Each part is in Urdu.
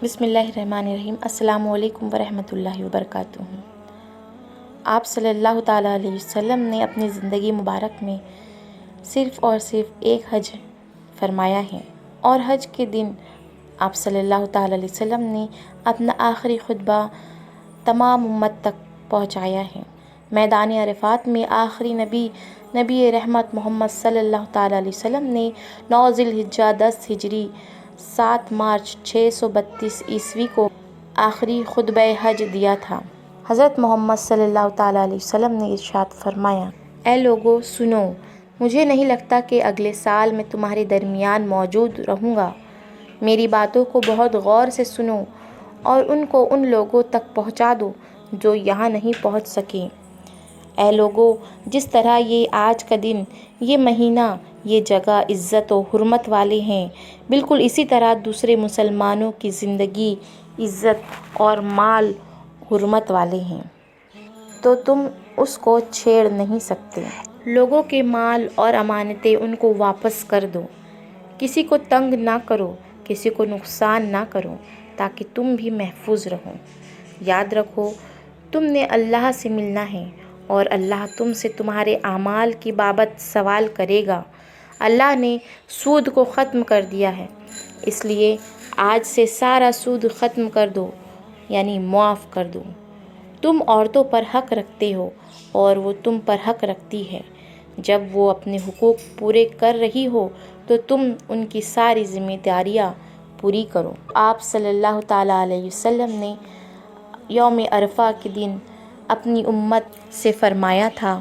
بسم اللہ الرحمن الرحیم۔ السلام علیکم ورحمۃ اللہ وبرکاتہ۔ آپ صلی اللہ تعالیٰ علیہ وسلم نے اپنی زندگی مبارک میں صرف اور صرف ایک حج فرمایا ہے، اور حج کے دن آپ صلی اللہ تعالیٰ علیہ وسلم نے اپنا آخری خطبہ تمام امت تک پہنچایا ہے۔ میدان عرفات میں آخری نبی رحمت محمد صلی اللہ تعالیٰ علیہ وسلم نے 9 ذی الحجہ 10 ہجری 7 مارچ 632 عیسوی کو آخری خطبہ حج دیا تھا۔ حضرت محمد صلی اللہ تعالیٰ علیہ وسلم نے ارشاد فرمایا، اے لوگو سنو، مجھے نہیں لگتا کہ اگلے سال میں تمہارے درمیان موجود رہوں گا۔ میری باتوں کو بہت غور سے سنو اور ان کو ان لوگوں تک پہنچا دو جو یہاں نہیں پہنچ سکے۔ اے لوگو، جس طرح یہ آج کا دن، یہ مہینہ، یہ جگہ عزت و حرمت والے ہیں، بالکل اسی طرح دوسرے مسلمانوں کی زندگی، عزت اور مال حرمت والے ہیں، تو تم اس کو چھیڑ نہیں سکتے۔ لوگوں کے مال اور امانتیں ان کو واپس کر دو، کسی کو تنگ نہ کرو، کسی کو نقصان نہ کرو، تاکہ تم بھی محفوظ رہو۔ یاد رکھو، تم نے اللہ سے ملنا ہے اور اللہ تم سے تمہارے اعمال کی بابت سوال کرے گا۔ اللہ نے سود کو ختم کر دیا ہے، اس لیے آج سے سارا سود ختم کر دو، یعنی معاف کر دو۔ تم عورتوں پر حق رکھتے ہو اور وہ تم پر حق رکھتی ہے۔ جب وہ اپنے حقوق پورے کر رہی ہو تو تم ان کی ساری ذمہ داریاں پوری کرو۔ آپ صلی اللہ تعالیٰ علیہ وسلم نے یوم عرفہ کے دن اپنی امت سے فرمایا تھا،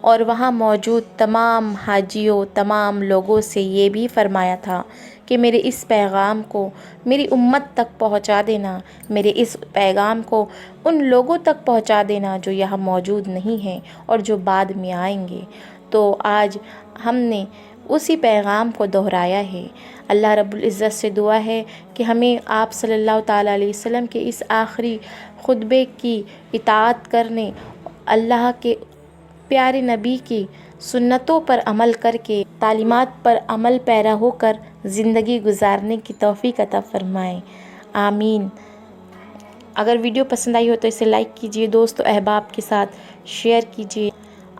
اور وہاں موجود تمام حاجیوں، تمام لوگوں سے یہ بھی فرمایا تھا کہ میرے اس پیغام کو میری امت تک پہنچا دینا، میرے اس پیغام کو ان لوگوں تک پہنچا دینا جو یہاں موجود نہیں ہیں اور جو بعد میں آئیں گے۔ تو آج ہم نے اسی پیغام کو دہرایا ہے۔ اللہ رب العزت سے دعا ہے کہ ہمیں آپ صلی اللہ تعالیٰ علیہ وسلم کے اس آخری خطبے کی اطاعت کرنے، اللہ کے پیارے نبی کی سنتوں پر عمل کر کے، تعلیمات پر عمل پیرا ہو کر زندگی گزارنے کی توفیق عطا فرمائے، آمین۔ اگر ویڈیو پسند آئی ہو تو اسے لائک کیجیے، دوست و احباب کے ساتھ شیئر کیجیے۔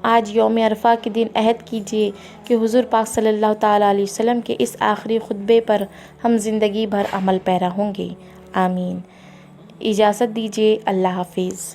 آج یوم عرفہ کے دن عہد کیجیے کہ حضور پاک صلی اللہ تعالیٰ علیہ وسلم کے اس آخری خطبے پر ہم زندگی بھر عمل پیرا ہوں گے، آمین۔ اجازت دیجیے، اللہ حافظ۔